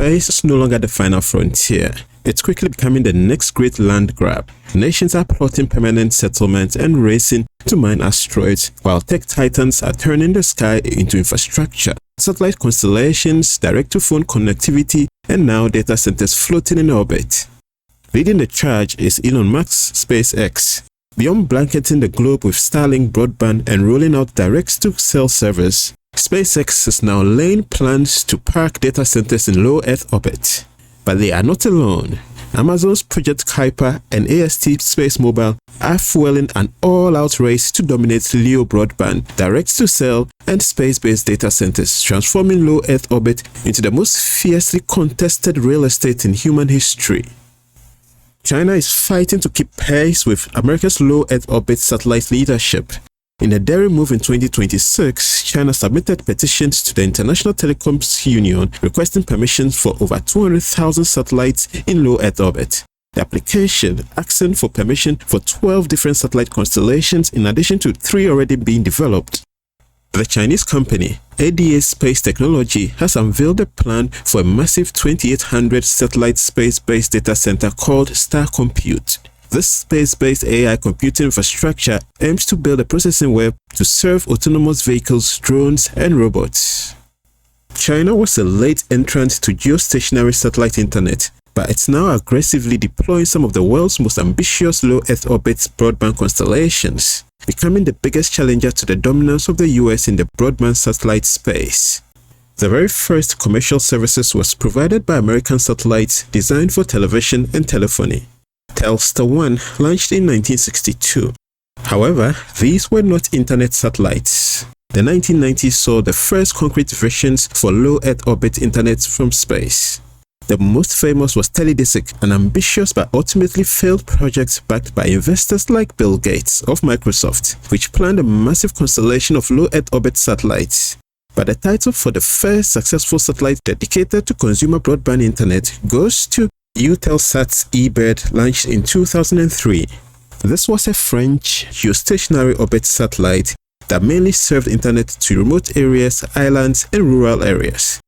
Space is no longer the final frontier. It's quickly becoming the next great land grab. Nations are plotting permanent settlements and racing to mine asteroids, while tech titans are turning the sky into infrastructure. Satellite constellations, direct-to-phone connectivity, and now data centers floating in orbit. Leading the charge is Elon Musk's SpaceX. Beyond blanketing the globe with Starlink broadband and rolling out direct-to-cell service, SpaceX is now laying plans to park data centers in low Earth orbit. But they are not alone. Amazon's Project Kuiper and AST Space Mobile are fueling an all-out race to dominate LEO broadband, direct-to-cell, and space-based data centers, transforming low Earth orbit into the most fiercely contested real estate in human history. China is fighting to keep pace with America's low Earth orbit satellite leadership. In a daring move in 2026, China submitted petitions to the International Telecoms Union requesting permission for over 200,000 satellites in low Earth orbit. The application asking for permission for 12 different satellite constellations in addition to 3 already being developed. The Chinese company, ADA Space Technology, has unveiled a plan for a massive 2,800 satellite space-based data center called Star Compute. This space-based AI computing infrastructure aims to build a processing web to serve autonomous vehicles, drones, and robots. China was a late entrant to geostationary satellite internet, but it's now aggressively deploying some of the world's most ambitious low Earth orbit broadband constellations, becoming the biggest challenger to the dominance of the US in the broadband satellite space. The very first commercial services was provided by American satellites designed for television and telephony. Telstar 1 launched in 1962. However, these were not internet satellites. The 1990s saw the first concrete versions for low Earth orbit internet from space. The most famous was Teledesic, an ambitious but ultimately failed project backed by investors like Bill Gates of Microsoft, which planned a massive constellation of low Earth orbit satellites. But the title for the first successful satellite dedicated to consumer broadband internet goes to Eutelsat's eBird, launched in 2003. This was a French geostationary orbit satellite that mainly served internet to remote areas, islands, and rural areas.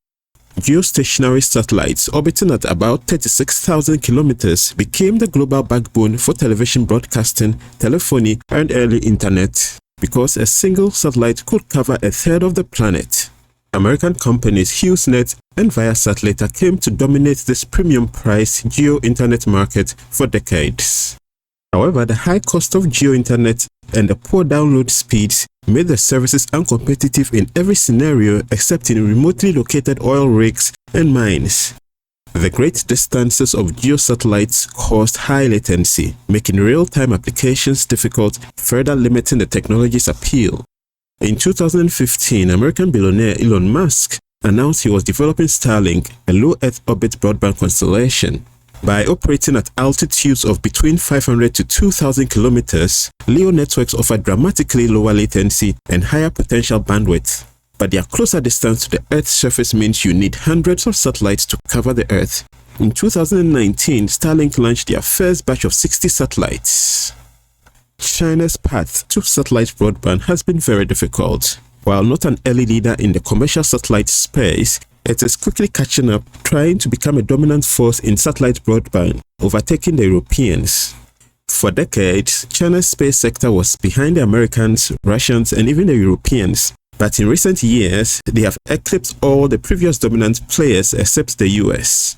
Geostationary satellites orbiting at about 36,000 kilometers became the global backbone for television broadcasting, telephony, and early internet because a single satellite could cover a third of the planet. American companies HughesNet and Viasat later came to dominate this premium-priced geo-internet market for decades. However, the high cost of geo-internet and the poor download speeds made the services uncompetitive in every scenario except in remotely located oil rigs and mines. The great distances of geosatellites caused high latency, making real-time applications difficult, further limiting the technology's appeal. In 2015, American billionaire Elon Musk announced he was developing Starlink, a low Earth orbit broadband constellation. By operating at altitudes of between 500 to 2,000 kilometers, LEO networks offer dramatically lower latency and higher potential bandwidth. But their closer distance to the Earth's surface means you need hundreds of satellites to cover the Earth. In 2019, Starlink launched their first batch of 60 satellites. China's path to satellite broadband has been very difficult. While not an early leader in the commercial satellite space, it is quickly catching up, trying to become a dominant force in satellite broadband, overtaking the Europeans. For decades, China's space sector was behind the Americans, Russians, and even the Europeans. But in recent years, they have eclipsed all the previous dominant players except the US.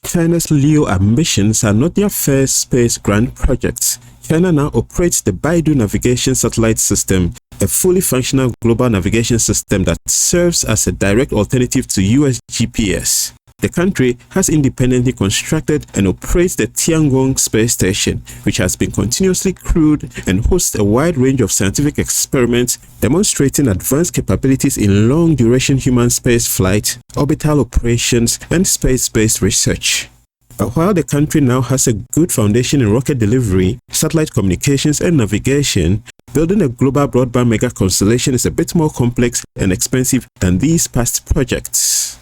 China's LEO ambitions are not their first space grand projects. China now operates the Baidu navigation satellite system, a fully functional global navigation system that serves as a direct alternative to US GPS. The country has independently constructed and operates the Tiangong space station, which has been continuously crewed and hosts a wide range of scientific experiments demonstrating advanced capabilities in long-duration human space flight, orbital operations, and space-based research. But while the country now has a good foundation in rocket delivery, satellite communications, and navigation, building a global broadband mega constellation is a bit more complex and expensive than these past projects.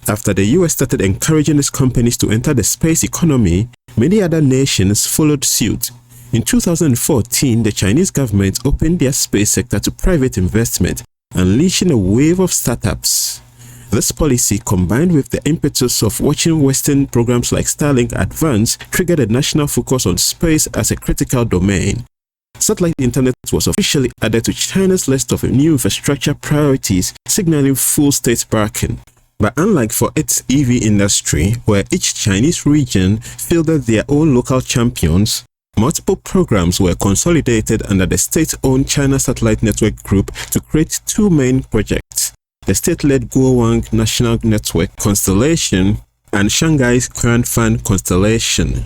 After the US started encouraging its companies to enter the space economy, many other nations followed suit. In 2014, the Chinese government opened their space sector to private investment, unleashing a wave of startups. This policy, combined with the impetus of watching Western programs like Starlink advance, triggered a national focus on space as a critical domain. Satellite internet was officially added to China's list of new infrastructure priorities, signaling full state backing. But unlike for its EV industry, where each Chinese region fielded their own local champions, multiple programs were consolidated under the state-owned China Satellite Network Group to create two main projects: the state-led Guowang National Network Constellation and Shanghai's Qianfan Constellation.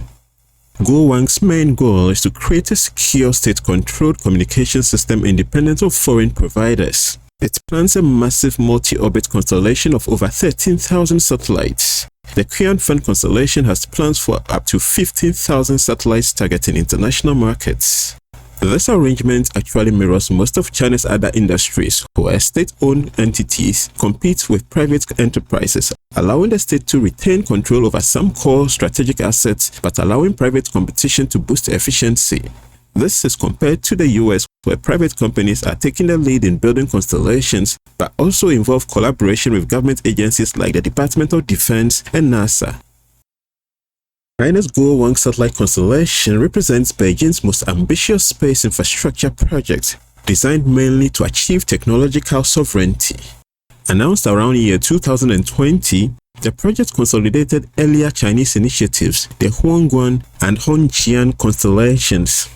Guowang's main goal is to create a secure state-controlled communication system independent of foreign providers. It plans a massive multi-orbit constellation of over 13,000 satellites. The Qianfan constellation has plans for up to 15,000 satellites targeting international markets. This arrangement actually mirrors most of China's other industries, where state-owned entities compete with private enterprises, allowing the state to retain control over some core strategic assets but allowing private competition to boost efficiency. This is compared to the US, where private companies are taking the lead in building constellations but also involve collaboration with government agencies like the Department of Defense and NASA. China's Guowang satellite constellation represents Beijing's most ambitious space infrastructure project, designed mainly to achieve technological sovereignty. Announced around year 2020, the project consolidated earlier Chinese initiatives, the Huangguan and Hongjian constellations.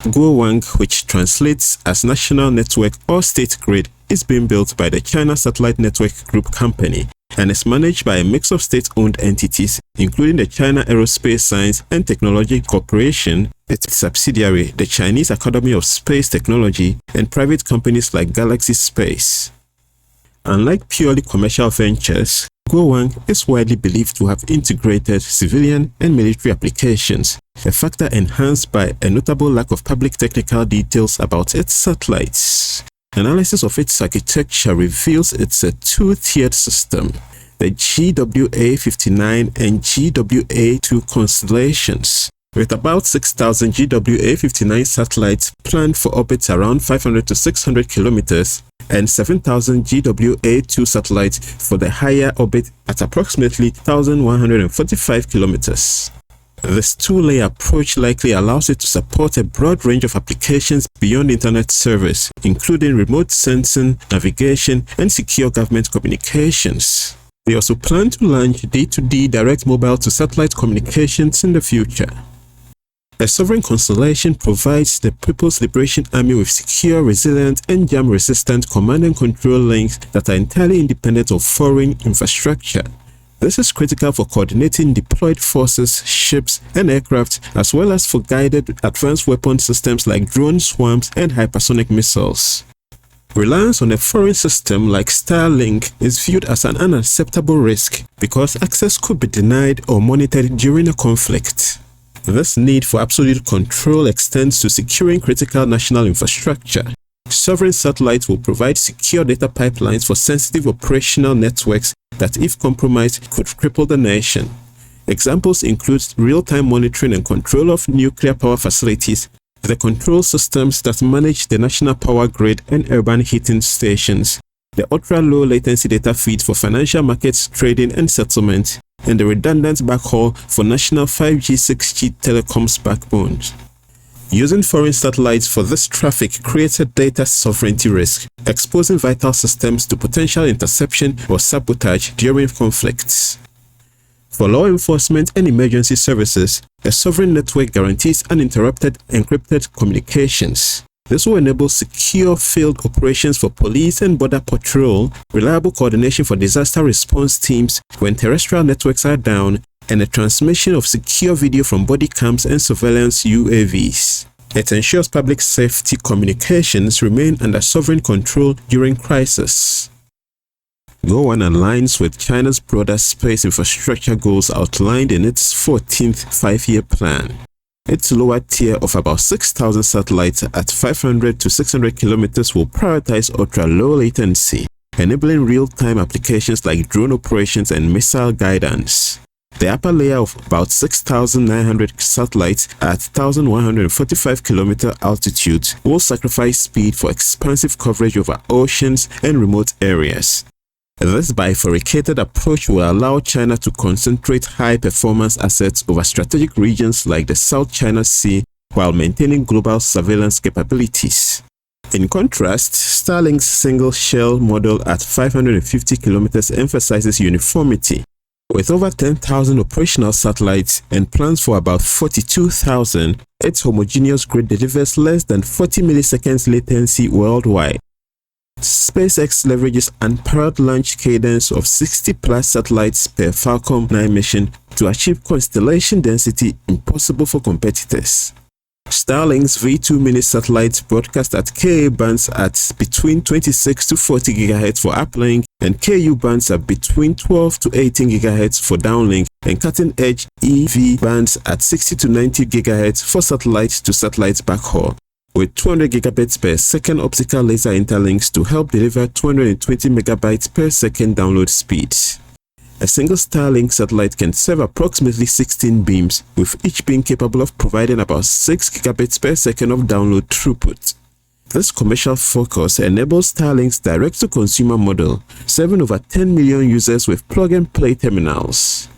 Guowang, which translates as National Network or State Grid, is being built by the China Satellite Network Group company and is managed by a mix of state-owned entities, including the China Aerospace Science and Technology Corporation, its subsidiary, the Chinese Academy of Space Technology, and private companies like Galaxy Space. Unlike purely commercial ventures, Guowang is widely believed to have integrated civilian and military applications, a factor enhanced by a notable lack of public technical details about its satellites. Analysis of its architecture reveals it's a two-tiered system, the GWA-59 and GWA-2 constellations, with about 6,000 GWA-59 satellites planned for orbits around 500 to 600 kilometers and 7,000 GWA-2 satellites for the higher orbit at approximately 1,145 kilometers. This two-layer approach likely allows it to support a broad range of applications beyond internet service, including remote sensing, navigation, and secure government communications. They also plan to launch D2D direct mobile to satellite communications in the future. A sovereign constellation provides the People's Liberation Army with secure, resilient, and jam-resistant command and control links that are entirely independent of foreign infrastructure. This is critical for coordinating deployed forces, ships, and aircraft, as well as for guided advanced weapon systems like drone swarms and hypersonic missiles. Reliance on a foreign system like Starlink is viewed as an unacceptable risk because access could be denied or monitored during a conflict. This need for absolute control extends to securing critical national infrastructure. Sovereign satellites will provide secure data pipelines for sensitive operational networks that, if compromised, could cripple the nation. Examples include real-time monitoring and control of nuclear power facilities, the control systems that manage the national power grid and urban heating stations, the ultra-low latency data feeds for financial markets trading and settlement, and the redundant backhaul for national 5G, 6G telecoms backbones. Using foreign satellites for this traffic creates a data sovereignty risk, exposing vital systems to potential interception or sabotage during conflicts. For law enforcement and emergency services, a sovereign network guarantees uninterrupted encrypted communications. This will enable secure field operations for police and border patrol, reliable coordination for disaster response teams when terrestrial networks are down, and the transmission of secure video from body cams and surveillance UAVs. It ensures public safety communications remain under sovereign control during crisis. Guowang aligns with China's broader space infrastructure goals outlined in its 14th five-year plan. Its lower tier of about 6,000 satellites at 500 to 600 kilometers will prioritize ultra-low latency, enabling real-time applications like drone operations and missile guidance. The upper layer of about 6,900 satellites at 1,145 km altitude will sacrifice speed for expansive coverage over oceans and remote areas. This bifurcated approach will allow China to concentrate high-performance assets over strategic regions like the South China Sea while maintaining global surveillance capabilities. In contrast, Starlink's single-shell model at 550 kilometers emphasizes uniformity. With over 10,000 operational satellites and plans for about 42,000, its homogeneous grid delivers less than 40 milliseconds latency worldwide. SpaceX leverages unparalleled launch cadence of 60-plus satellites per Falcon 9 mission to achieve constellation density impossible for competitors. Starlink's V2 mini satellites broadcast at Ka bands at between 26 to 40 GHz for uplink and Ku bands at between 12 to 18 GHz for downlink, and cutting-edge EV bands at 60 to 90 GHz for satellite-to-satellite backhaul, with 200 gigabits per second optical laser interlinks to help deliver 220 megabytes per second download speeds. A single Starlink satellite can serve approximately 16 beams, with each being capable of providing about 6 gigabits per second of download throughput. This commercial focus enables Starlink's direct-to-consumer model, serving over 10 million users with plug-and-play terminals.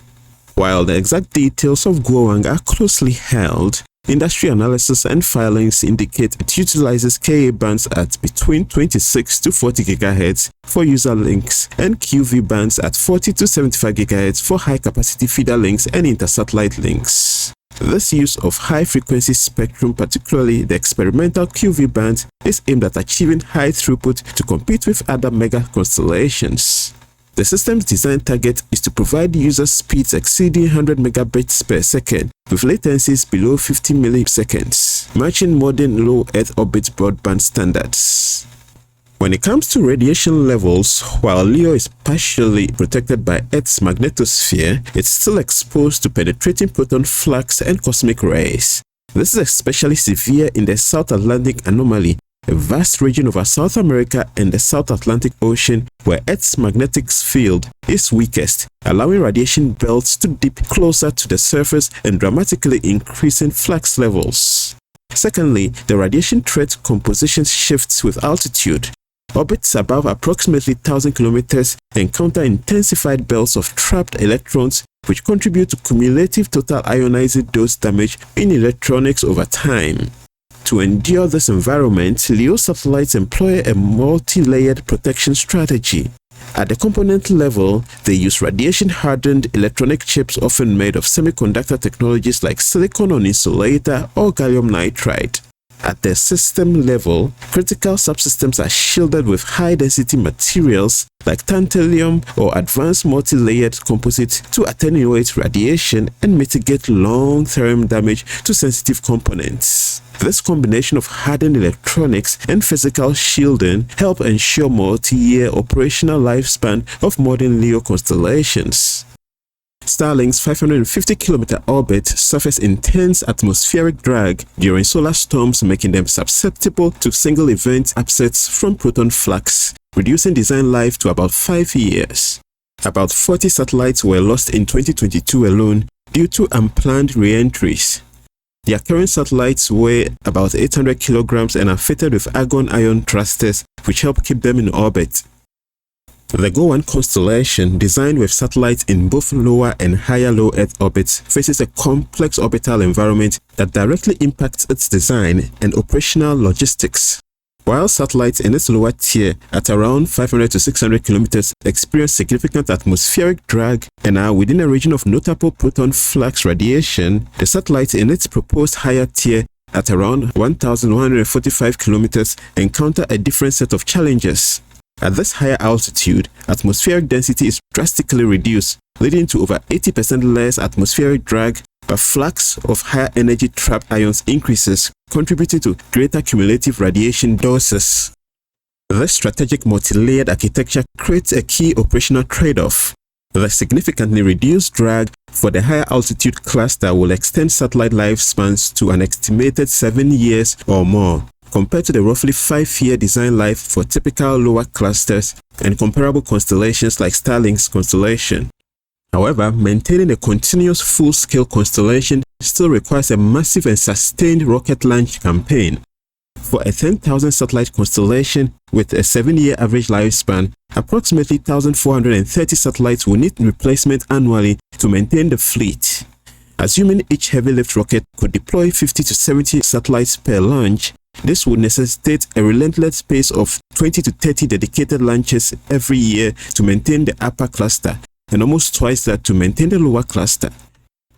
While the exact details of Guowang are closely held, industry analysis and filings indicate it utilizes Ka bands at between 26 to 40 GHz for user links and QV bands at 40 to 75 GHz for high-capacity feeder links and intersatellite links. This use of high-frequency spectrum, particularly the experimental QV band, is aimed at achieving high throughput to compete with other mega constellations. The system's design target is to provide user speeds exceeding 100 megabits per second with latencies below 50 milliseconds, matching modern low Earth orbit broadband standards. When it comes to radiation levels, while LEO is partially protected by Earth's magnetosphere, it's still exposed to penetrating proton flux and cosmic rays. This is especially severe in the South Atlantic anomaly, a vast region over South America and the South Atlantic Ocean where Earth's magnetic field is weakest, allowing radiation belts to dip closer to the surface and dramatically increasing flux levels. Secondly, the radiation threat composition shifts with altitude. Orbits above approximately 1,000 kilometers encounter intensified belts of trapped electrons, which contribute to cumulative total ionizing dose damage in electronics over time. To endure this environment, LEO satellites employ a multi-layered protection strategy. At the component level, they use radiation-hardened electronic chips often made of semiconductor technologies like silicon on insulator or gallium nitride. At the system level, critical subsystems are shielded with high-density materials like tantalum or advanced multi-layered composites to attenuate radiation and mitigate long-term damage to sensitive components. This combination of hardened electronics and physical shielding help ensure multi-year operational lifespan of modern LEO constellations. Starlink's 550-kilometer orbit suffers intense atmospheric drag during solar storms, making them susceptible to single-event upsets from proton flux, reducing design life to about 5 years. About 40 satellites were lost in 2022 alone due to unplanned re-entries. Their current satellites weigh about 800 kilograms and are fitted with argon-ion thrusters, which help keep them in orbit. The Guowang constellation, designed with satellites in both lower and higher low Earth orbits, faces a complex orbital environment that directly impacts its design and operational logistics. While satellites in its lower tier, at around 500 to 600 kilometers, experience significant atmospheric drag and are within a region of notable proton flux radiation, the satellites in its proposed higher tier, at around 1,145 kilometers, encounter a different set of challenges. At this higher altitude, atmospheric density is drastically reduced, leading to over 80% less atmospheric drag, but flux of higher energy trapped ions increases, contributing to greater cumulative radiation doses. This strategic multi-layered architecture creates a key operational trade-off. The significantly reduced drag for the higher altitude cluster will extend satellite lifespans to an estimated 7 years or more, compared to the roughly 5-year design life for typical lower clusters and comparable constellations like Starlink's constellation. However, maintaining a continuous full-scale constellation still requires a massive and sustained rocket launch campaign. For a 10,000 satellite constellation with a 7-year average lifespan, approximately 1,430 satellites will need replacement annually to maintain the fleet. Assuming each heavy-lift rocket could deploy 50 to 70 satellites per launch, this would necessitate a relentless pace of 20 to 30 dedicated launches every year to maintain the upper cluster, and almost twice that to maintain the lower cluster.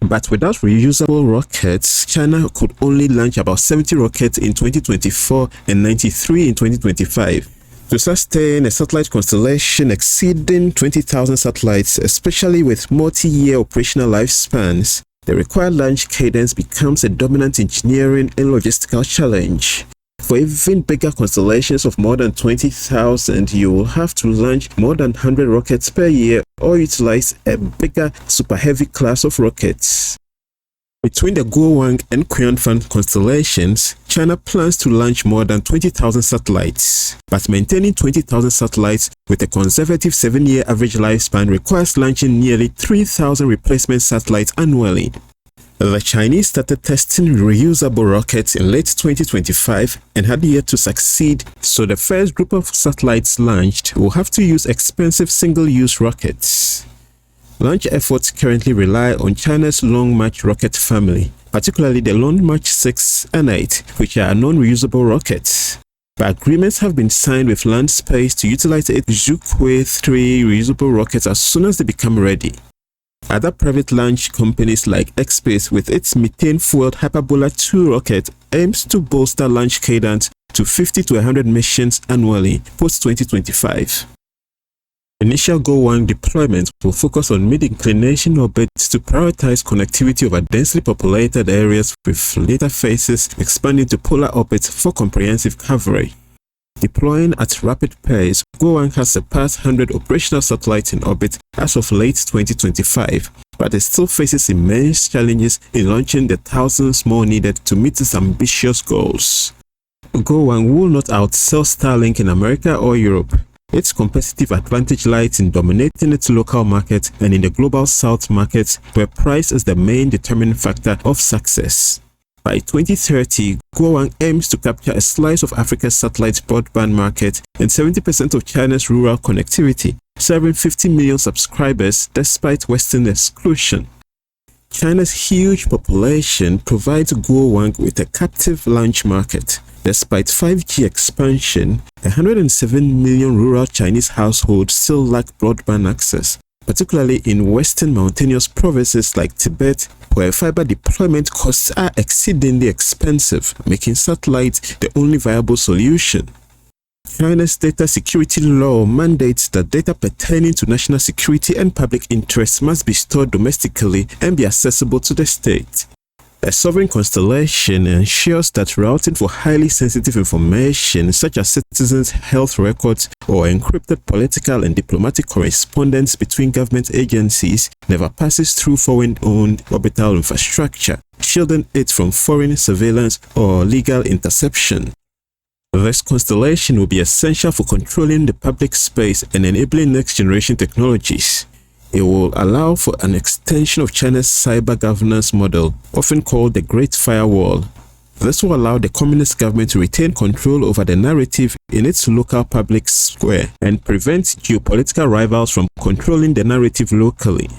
But without reusable rockets, China could only launch about 70 rockets in 2024 and 93 in 2025. To sustain a satellite constellation exceeding 20,000 satellites, especially with multi-year operational lifespans, the required launch cadence becomes a dominant engineering and logistical challenge. For even bigger constellations of more than 20,000, you will have to launch more than 100 rockets per year or utilize a bigger super heavy class of rockets. Between the Guowang and Qianfan constellations, China plans to launch more than 20,000 satellites, but maintaining 20,000 satellites with a conservative 7-year average lifespan requires launching nearly 3,000 replacement satellites annually. The Chinese started testing reusable rockets in late 2025 and had yet to succeed, so the first group of satellites launched will have to use expensive single-use rockets. Launch efforts currently rely on China's Long March rocket family, particularly the Long March 6 and 8, which are non-reusable rockets. But agreements have been signed with Land Space to utilize its Zhuque 3 reusable rockets as soon as they become ready. Other private launch companies like X-Space with its methane-fueled Hyperbola 2 rocket aims to bolster launch cadence to 50 to 100 missions annually post-2025. Initial Guowang deployment will focus on mid-inclination orbits to prioritize connectivity over densely populated areas, with later phases expanding to polar orbits for comprehensive coverage. Deploying at rapid pace, Guowang has surpassed 100 operational satellites in orbit as of late 2025, but it still faces immense challenges in launching the thousands more needed to meet its ambitious goals. Guowang will not outsell Starlink in America or Europe. Its competitive advantage lies in dominating its local market and in the global south markets, where price is the main determining factor of success. By 2030, Guowang aims to capture a slice of Africa's satellite broadband market and 70% of China's rural connectivity, serving 50 million subscribers despite Western exclusion. China's huge population provides Guowang with a captive launch market. Despite 5G expansion, 107 million rural Chinese households still lack broadband access, particularly in western mountainous provinces like Tibet, where fiber deployment costs are exceedingly expensive, making satellite the only viable solution. China's data security law mandates that data pertaining to national security and public interest must be stored domestically and be accessible to the state. A sovereign constellation ensures that routing for highly sensitive information such as citizens' health records or encrypted political and diplomatic correspondence between government agencies never passes through foreign-owned orbital infrastructure, shielding it from foreign surveillance or legal interception. This constellation will be essential for controlling the public space and enabling next-generation technologies. It will allow for an extension of China's cyber governance model, often called the Great Firewall. This will allow the communist government to retain control over the narrative in its local public square and prevent geopolitical rivals from controlling the narrative locally.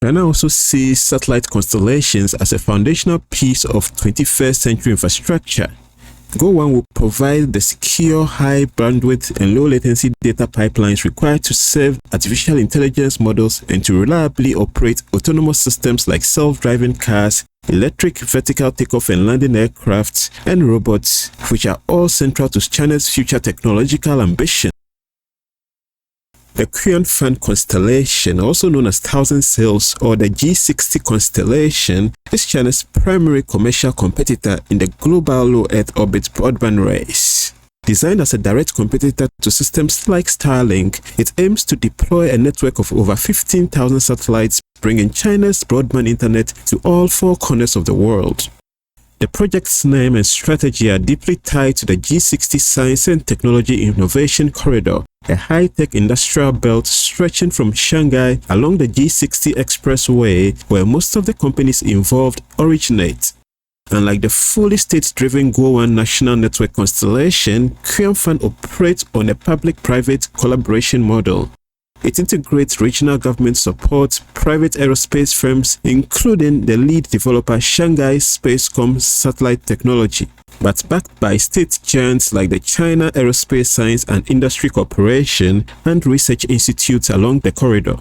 China also sees satellite constellations as a foundational piece of 21st century infrastructure. Guowang will provide the secure, high bandwidth and low latency data pipelines required to serve artificial intelligence models and to reliably operate autonomous systems like self-driving cars, electric vertical takeoff and landing aircrafts, and robots, which are all central to China's future technological ambition. The Qianfan constellation, also known as Thousand Sails or the G60 constellation, is China's primary commercial competitor in the global low Earth orbit broadband race. Designed as a direct competitor to systems like Starlink, it aims to deploy a network of over 15,000 satellites, bringing China's broadband internet to all four corners of the world. The project's name and strategy are deeply tied to the G60 Science and Technology Innovation Corridor, a high-tech industrial belt stretching from Shanghai along the G60 Expressway, where most of the companies involved originate. Unlike the fully state-driven Guowan national network constellation, Qianfan operates on a public-private collaboration model. It integrates regional government support, private aerospace firms, including the lead developer Shanghai Spacecom Satellite Technology, but backed by state giants like the China Aerospace Science and Industry Corporation and research institutes along the corridor.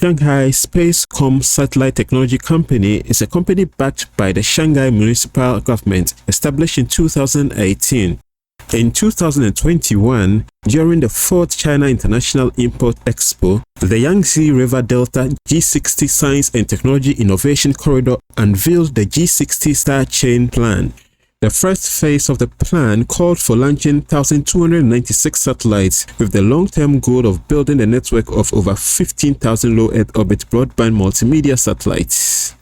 Shanghai Spacecom Satellite Technology Company is a company backed by the Shanghai municipal government, established in 2018. In 2021, during the 4th China International Import Expo, the Yangtze River Delta G60 Science and Technology Innovation Corridor unveiled the G60 Star Chain Plan. The first phase of the plan called for launching 1,296 satellites with the long-term goal of building a network of over 15,000 low Earth orbit broadband multimedia satellites.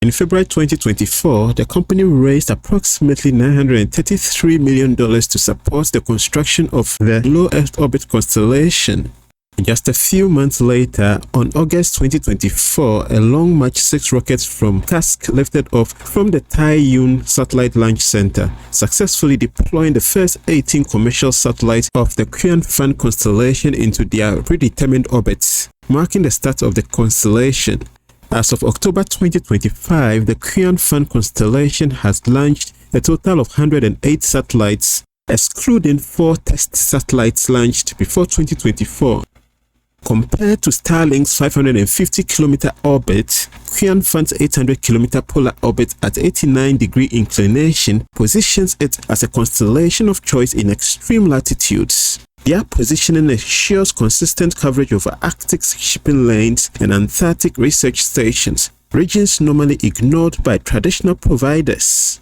In February 2024, the company raised approximately $933 million to support the construction of the low Earth orbit constellation. Just a few months later, on August 2024, a Long March 6 rocket from CASC lifted off from the Taiyuan Satellite Launch Center, successfully deploying the first 18 commercial satellites of the Qianfan constellation into their predetermined orbits, marking the start of the constellation. As of October 2025, the Qianfan constellation has launched a total of 108 satellites, excluding 4 test satellites launched before 2024. Compared to Starlink's 550-kilometer orbit, Qianfan's 800-kilometer polar orbit at 89-degree inclination positions it as a constellation of choice in extreme latitudes. Their positioning ensures consistent coverage over Arctic shipping lanes and Antarctic research stations, regions normally ignored by traditional providers.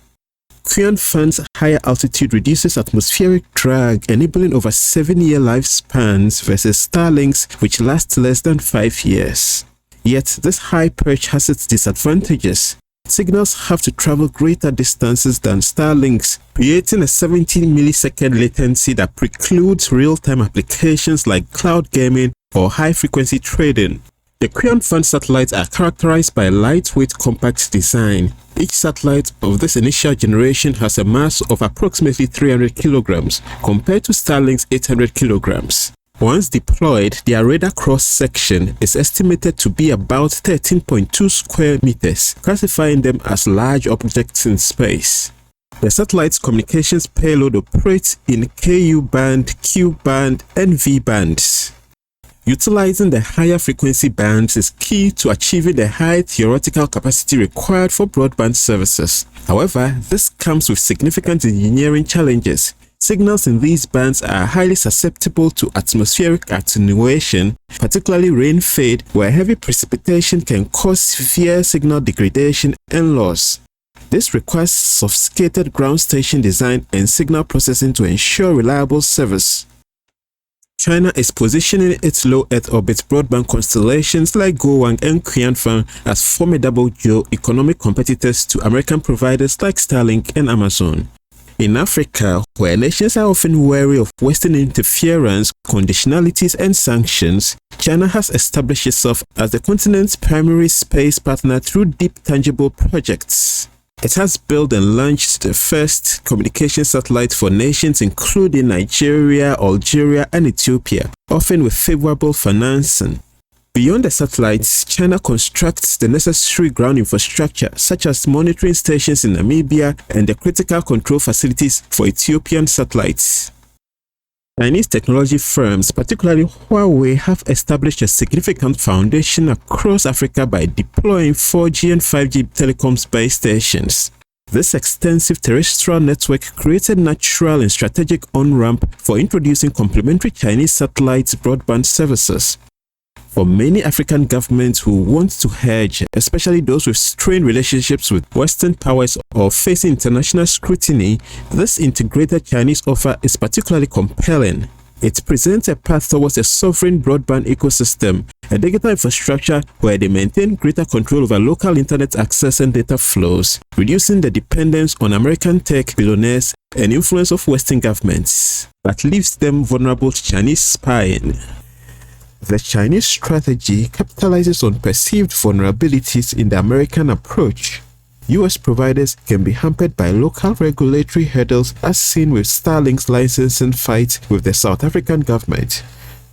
Qianfan's higher altitude reduces atmospheric drag, enabling over 7-year lifespans versus Starlink's, which lasts less than 5 years. Yet, this high perch has its disadvantages. Signals have to travel greater distances than Starlink's, creating a 17-millisecond latency that precludes real-time applications like cloud gaming or high-frequency trading. The Qianfan satellites are characterized by a lightweight, compact design. Each satellite of this initial generation has a mass of approximately 300 kilograms, compared to Starlink's 800 kilograms. Once deployed, their radar cross-section is estimated to be about 13.2 square meters, classifying them as large objects in space. The satellite's communications payload operates in Ku band, Q band, and V bands. Utilizing the higher frequency bands is key to achieving the high theoretical capacity required for broadband services. However, this comes with significant engineering challenges. Signals in these bands are highly susceptible to atmospheric attenuation, particularly rain fade, where heavy precipitation can cause severe signal degradation and loss. This requires sophisticated ground station design and signal processing to ensure reliable service. China is positioning its low Earth orbit broadband constellations like Guowan and Qianfan as formidable geo-economic competitors to American providers like Starlink and Amazon. In Africa, where nations are often wary of Western interference, conditionalities, and sanctions, China has established itself as the continent's primary space partner through deep, tangible projects. It has built and launched the first communication satellites for nations including Nigeria, Algeria, and Ethiopia, often with favorable financing. Beyond the satellites, China constructs the necessary ground infrastructure, such as monitoring stations in Namibia and the critical control facilities for Ethiopian satellites. Chinese technology firms, particularly Huawei, have established a significant foundation across Africa by deploying 4G and 5G telecoms base stations. This extensive terrestrial network created natural and strategic on-ramp for introducing complementary Chinese satellite broadband services. For many African governments who want to hedge, especially those with strained relationships with Western powers or facing international scrutiny, this integrated Chinese offer is particularly compelling. It presents a path towards a sovereign broadband ecosystem, a digital infrastructure where they maintain greater control over local internet access and data flows, reducing the dependence on American tech billionaires and influence of Western governments, but leaves them vulnerable to Chinese spying. The Chinese strategy capitalizes on perceived vulnerabilities in the American approach. US providers can be hampered by local regulatory hurdles as seen with Starlink's licensing fight with the South African government.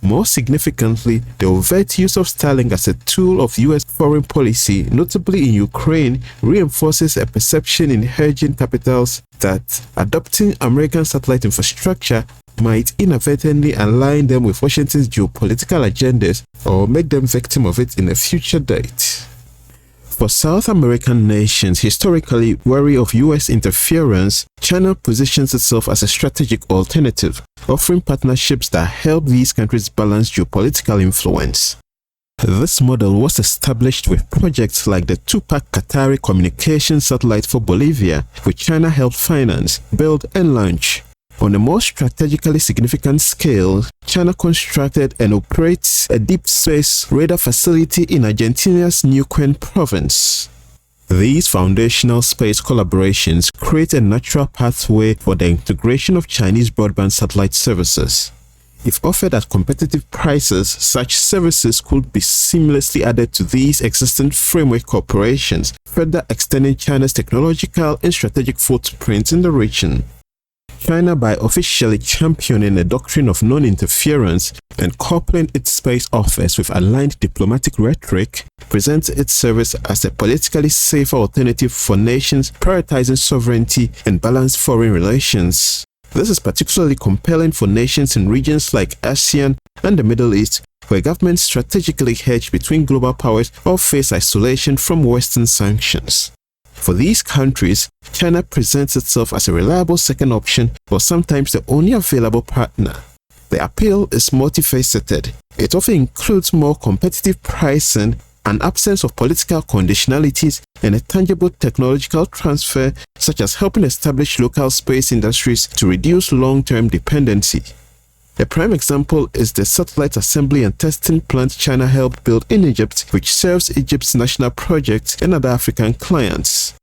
More significantly, the overt use of Starlink as a tool of US foreign policy, notably in Ukraine, reinforces a perception in emerging capitals that adopting American satellite infrastructure might inadvertently align them with Washington's geopolitical agendas or make them victim of it in a future date. For South American nations historically wary of US interference, China positions itself as a strategic alternative, offering partnerships that help these countries balance geopolitical influence. This model was established with projects like the two-pack Qatari communication satellite for Bolivia, which China helped finance, build and launch. On a more strategically significant scale, China constructed and operates a deep space radar facility in Argentina's Neuquén province. These foundational space collaborations create a natural pathway for the integration of Chinese broadband satellite services. If offered at competitive prices, such services could be seamlessly added to these existing framework corporations, further extending China's technological and strategic footprint in the region. China, by officially championing a doctrine of non-interference and coupling its space offers with aligned diplomatic rhetoric, presents its service as a politically safer alternative for nations prioritizing sovereignty and balanced foreign relations. This is particularly compelling for nations in regions like ASEAN and the Middle East, where governments strategically hedge between global powers or face isolation from Western sanctions. For these countries, China presents itself as a reliable second option or sometimes the only available partner. The appeal is multifaceted. It often includes more competitive pricing, an absence of political conditionalities, and a tangible technological transfer such as helping establish local space industries to reduce long-term dependency. A prime example is the satellite assembly and testing plant China helped build in Egypt, which serves Egypt's national projects and other African clients.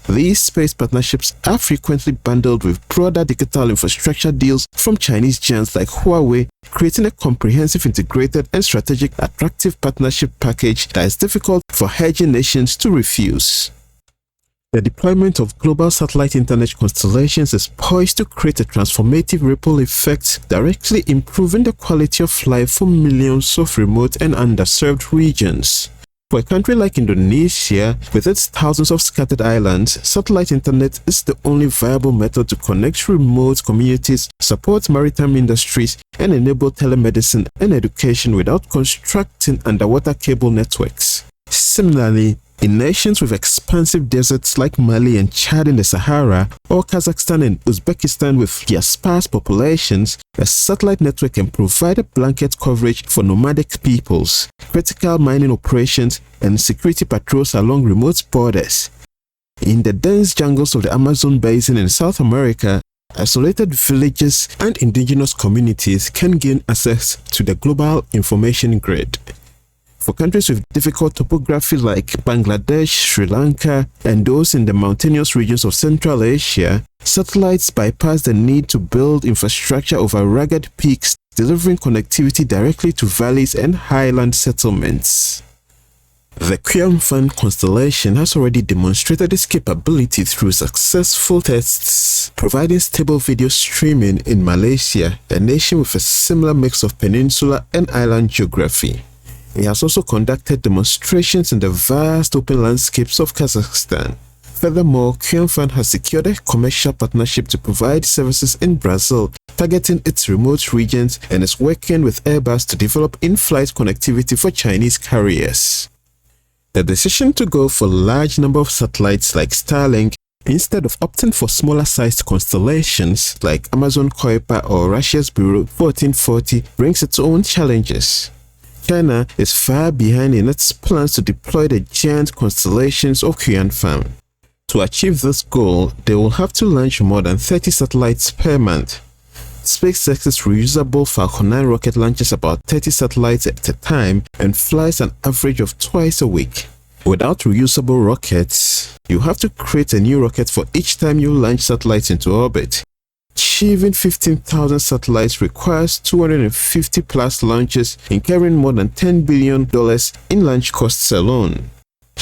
These space partnerships are frequently bundled with broader digital infrastructure deals from Chinese giants like Huawei, creating a comprehensive, integrated, and strategic attractive partnership package that is difficult for hedging nations to refuse. The deployment of global satellite internet constellations is poised to create a transformative ripple effect, directly improving the quality of life for millions of remote and underserved regions. For a country like Indonesia, with its thousands of scattered islands, satellite internet is the only viable method to connect remote communities, support maritime industries, and enable telemedicine and education without constructing underwater cable networks. Similarly, in nations with expansive deserts like Mali and Chad in the Sahara, or Kazakhstan and Uzbekistan with their sparse populations, a satellite network can provide a blanket coverage for nomadic peoples, critical mining operations, and security patrols along remote borders. In the dense jungles of the Amazon basin in South America, isolated villages and indigenous communities can gain access to the global information grid. For countries with difficult topography like Bangladesh, Sri Lanka, and those in the mountainous regions of Central Asia, satellites bypass the need to build infrastructure over rugged peaks, delivering connectivity directly to valleys and highland settlements. The Qianfan constellation has already demonstrated its capability through successful tests, providing stable video streaming in Malaysia, a nation with a similar mix of peninsular and island geography. He has also conducted demonstrations in the vast open landscapes of Kazakhstan. Furthermore, Qianfan has secured a commercial partnership to provide services in Brazil, targeting its remote regions, and is working with Airbus to develop in-flight connectivity for Chinese carriers. The decision to go for a large number of satellites like Starlink instead of opting for smaller-sized constellations like Amazon Kuiper or Russia's Bureau 1440 brings its own challenges. China is far behind in its plans to deploy the giant constellations of Qianfan. To achieve this goal, they will have to launch more than 30 satellites per month. SpaceX's reusable Falcon 9 rocket launches about 30 satellites at a time and flies an average of twice a week. Without reusable rockets, you have to create a new rocket for each time you launch satellites into orbit. Achieving 15,000 satellites requires 250 plus launches, incurring more than $10 billion in launch costs alone.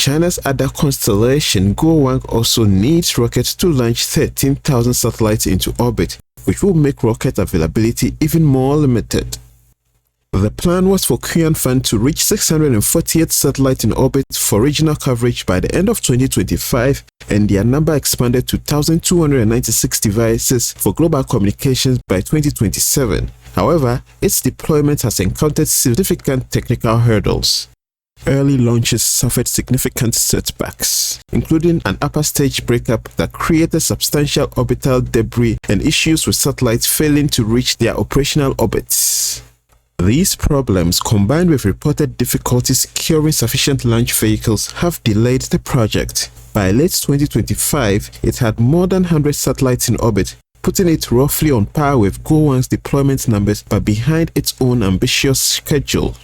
China's other constellation, Guowang, also needs rockets to launch 13,000 satellites into orbit, which will make rocket availability even more limited. The plan was for Qianfan to reach 648 satellites in orbit for regional coverage by the end of 2025, and their number expanded to 1,296 devices for global communications by 2027. However, its deployment has encountered significant technical hurdles. Early launches suffered significant setbacks, including an upper stage breakup that created substantial orbital debris and issues with satellites failing to reach their operational orbits. These problems, combined with reported difficulties securing sufficient launch vehicles, have delayed the project. By late 2025, it had more than 100 satellites in orbit, putting it roughly on par with Guowang's deployment numbers but behind its own ambitious schedule.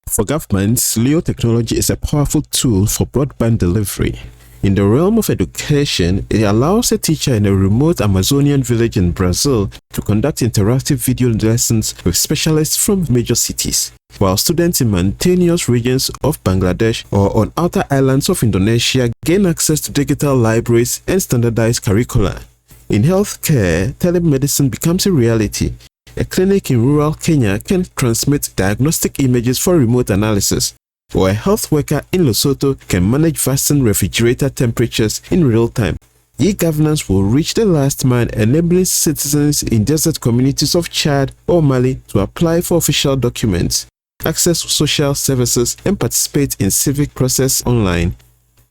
For governments, LEO technology is a powerful tool for broadband delivery. In the realm of education, it allows a teacher in a remote Amazonian village in Brazil to conduct interactive video lessons with specialists from major cities, while students in mountainous regions of Bangladesh or on outer islands of Indonesia gain access to digital libraries and standardized curricula. In healthcare, telemedicine becomes a reality. A clinic in rural Kenya can transmit diagnostic images for remote analysis, or a health worker in Lesotho can manage vaccine refrigerator temperatures in real time. E-governance will reach the last mile, enabling citizens in desert communities of Chad or Mali to apply for official documents, access social services, and participate in civic process online.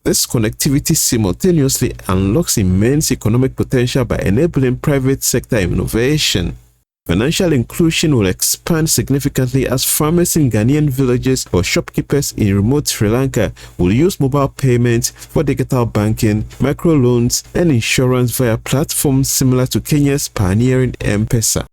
This connectivity simultaneously unlocks immense economic potential by enabling private sector innovation. Financial inclusion will expand significantly as farmers in Ghanaian villages or shopkeepers in remote Sri Lanka will use mobile payments for digital banking, microloans, and insurance via platforms similar to Kenya's pioneering M-Pesa.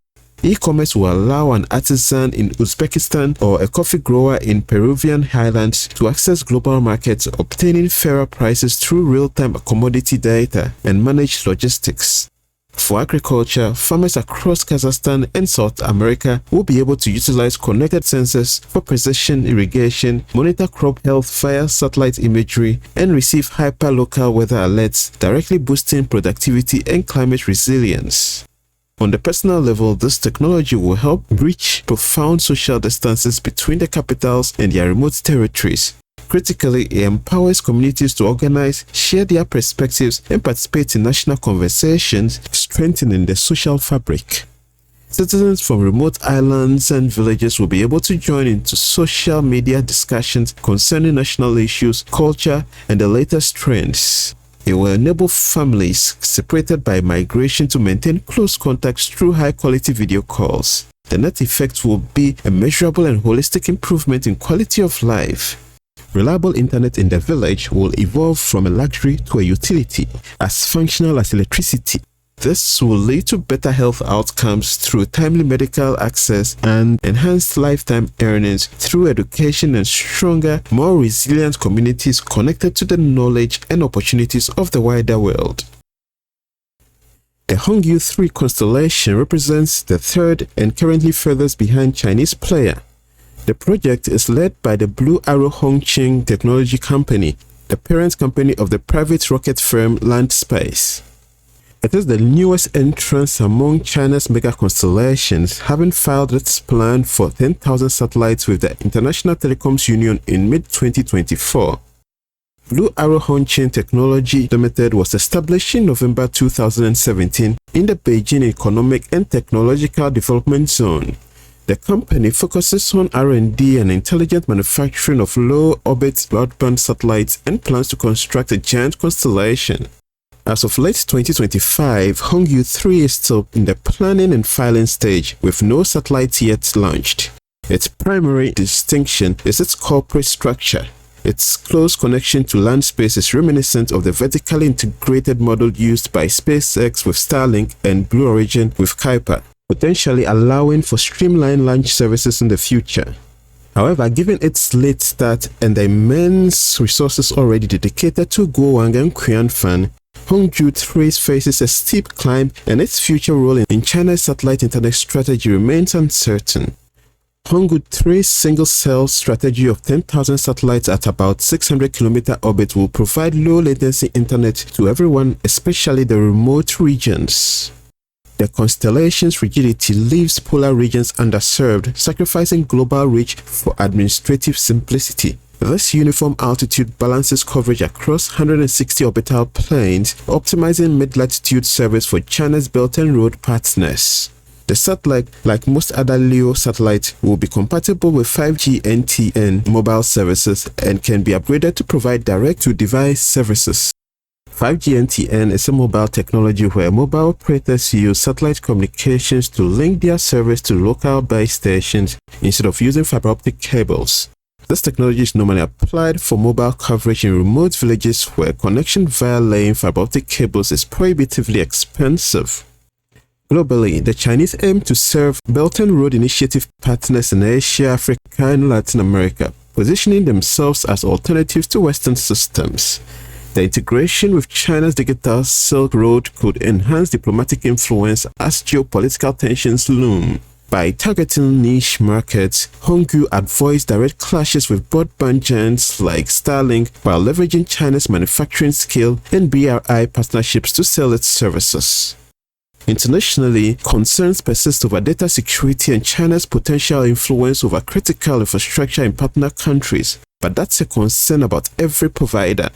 E-commerce will allow an artisan in Uzbekistan or a coffee grower in Peruvian highlands to access global markets, obtaining fairer prices through real-time commodity data and managed logistics. For agriculture, farmers across Kazakhstan and South America will be able to utilize connected sensors for precision irrigation, monitor crop health via satellite imagery, and receive hyper-local weather alerts, directly boosting productivity and climate resilience. On the personal level, this technology will help bridge profound social distances between the capitals and their remote territories. Critically, it empowers communities to organize, share their perspectives, and participate in national conversations, strengthening the social fabric. Citizens from remote islands and villages will be able to join into social media discussions concerning national issues, culture, and the latest trends. It will enable families separated by migration to maintain close contacts through high-quality video calls. The net effect will be a measurable and holistic improvement in quality of life. Reliable internet in the village will evolve from a luxury to a utility, as functional as electricity. This will lead to better health outcomes through timely medical access and enhanced lifetime earnings through education and stronger, more resilient communities connected to the knowledge and opportunities of the wider world. The Hongyu 3 constellation represents the third and currently furthest behind Chinese player. The project is led by the Blue Arrow Hongqing Technology Company, the parent company of the private rocket firm Landspace. It is the newest entrance among China's mega constellations, having filed its plan for 10,000 satellites with the International Telecoms Union in mid-2024. Blue Arrow Hongqing Technology Limited was established in November 2017 in the Beijing Economic and Technological Development Zone. The company focuses on R&D and intelligent manufacturing of low-orbit broadband satellites and plans to construct a giant constellation. As of late 2025, Hongyu 3 is still in the planning and filing stage, with no satellites yet launched. Its primary distinction is its corporate structure. Its close connection to Landspace is reminiscent of the vertically integrated model used by SpaceX with Starlink and Blue Origin with Kuiper, potentially allowing for streamlined launch services in the future. However, given its late start and the immense resources already dedicated to Guowang and Qianfan, Hongyu 3 faces a steep climb and its future role in China's satellite internet strategy remains uncertain. Honggu 3's single-cell strategy of 10,000 satellites at about 600-kilometer orbit will provide low-latency internet to everyone, especially the remote regions. The constellation's rigidity leaves polar regions underserved, sacrificing global reach for administrative simplicity. This uniform altitude balances coverage across 160 orbital planes, optimizing mid-latitude service for China's Belt and Road partners. The satellite, like most other LEO satellites, will be compatible with 5G NTN mobile services and can be upgraded to provide direct-to-device services. 5G NTN is a mobile technology where mobile operators use satellite communications to link their service to local base stations instead of using fiber optic cables. This technology is normally applied for mobile coverage in remote villages where connection via laying fiber optic cables is prohibitively expensive. Globally, the Chinese aim to serve Belt and Road Initiative partners in Asia, Africa, and Latin America, positioning themselves as alternatives to Western systems. The integration with China's digital Silk Road could enhance diplomatic influence as geopolitical tensions loom. By targeting niche markets, Honggu avoids direct clashes with broadband giants like Starlink while leveraging China's manufacturing scale and BRI partnerships to sell its services. Internationally, concerns persist over data security and China's potential influence over critical infrastructure in partner countries, but that's a concern about every provider.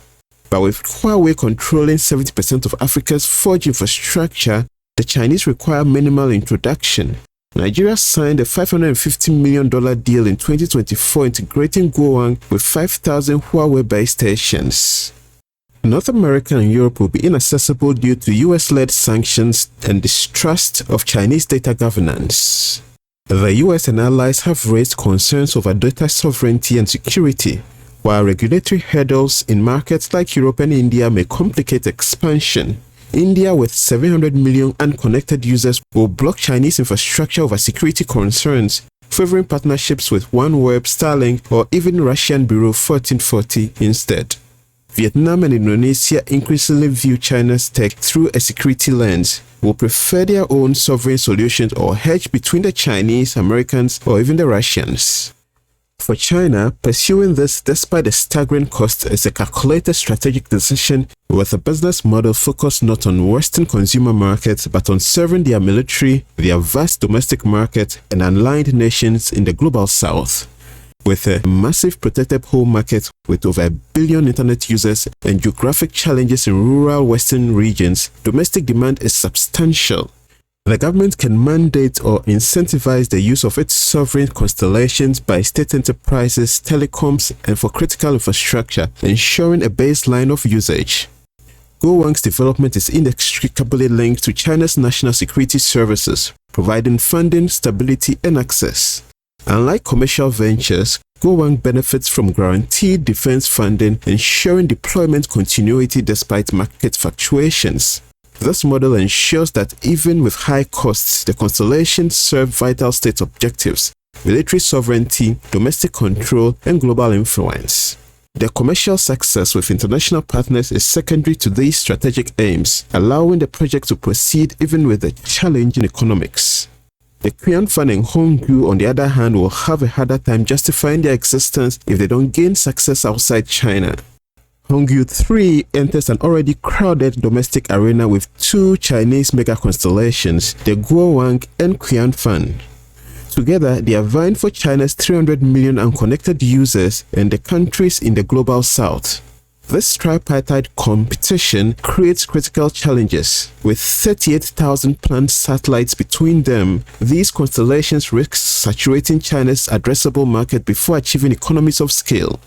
But with Huawei controlling 70% of Africa's 4G infrastructure, the Chinese require minimal introduction. Nigeria signed a $550 million deal in 2024 integrating Guowang with 5,000 Huawei base stations. North America and Europe will be inaccessible due to US-led sanctions and distrust of Chinese data governance. The US and allies have raised concerns over data sovereignty and security, while regulatory hurdles in markets like Europe and India may complicate expansion. India, with 700 million unconnected users, will block Chinese infrastructure over security concerns, favoring partnerships with OneWeb, Starlink, or even Russian Bureau 1440 instead. Vietnam and Indonesia increasingly view China's tech through a security lens, will prefer their own sovereign solutions or hedge between the Chinese, Americans, or even the Russians. For China, pursuing this despite the staggering cost is a calculated strategic decision with a business model focused not on Western consumer markets but on serving their military, their vast domestic market, and aligned nations in the global south. With a massive protected home market with over 1 billion internet users and geographic challenges in rural western regions, domestic demand is substantial. The government can mandate or incentivize the use of its sovereign constellations by state enterprises, telecoms, and for critical infrastructure, ensuring a baseline of usage. Guowang's development is inextricably linked to China's national security services, providing funding, stability, and access. Unlike commercial ventures, Guowang benefits from guaranteed defense funding, ensuring deployment continuity despite market fluctuations. This model ensures that even with high costs, the constellations serve vital state objectives: military sovereignty, domestic control, and global influence. Their commercial success with international partners is secondary to these strategic aims, allowing the project to proceed even with the challenging economics. The Qianfan and Honggu, on the other hand, will have a harder time justifying their existence if they don't gain success outside China. Honggu 3 enters an already crowded domestic arena with two Chinese mega constellations, the Guowang and Qianfan. Together, they are vying for China's 300 million unconnected users and the countries in the global south. This tripartite competition creates critical challenges. With 38,000 planned satellites between them, these constellations risk saturating China's addressable market before achieving economies of scale.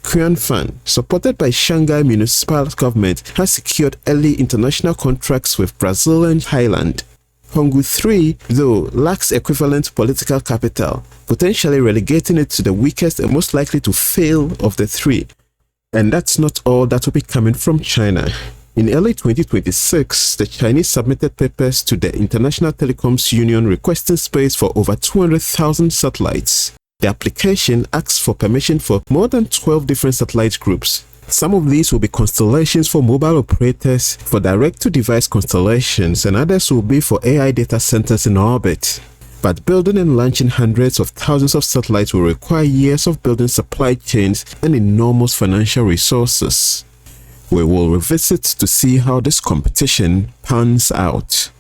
Qianfan, supported by Shanghai municipal government, has secured early international contracts with Brazil and Thailand. Honggu 3, though, lacks equivalent political capital, potentially relegating it to the weakest and most likely to fail of the three. And that's not all that will be coming from China. In early 2026, the Chinese submitted papers to the International Telecoms Union requesting space for over 200,000 satellites. The application asks for permission for more than 12 different satellite groups. Some of these will be constellations for mobile operators, for direct-to-device constellations, and others will be for AI data centers in orbit. But building and launching hundreds of thousands of satellites will require years of building supply chains and enormous financial resources. We will revisit to see how this competition pans out.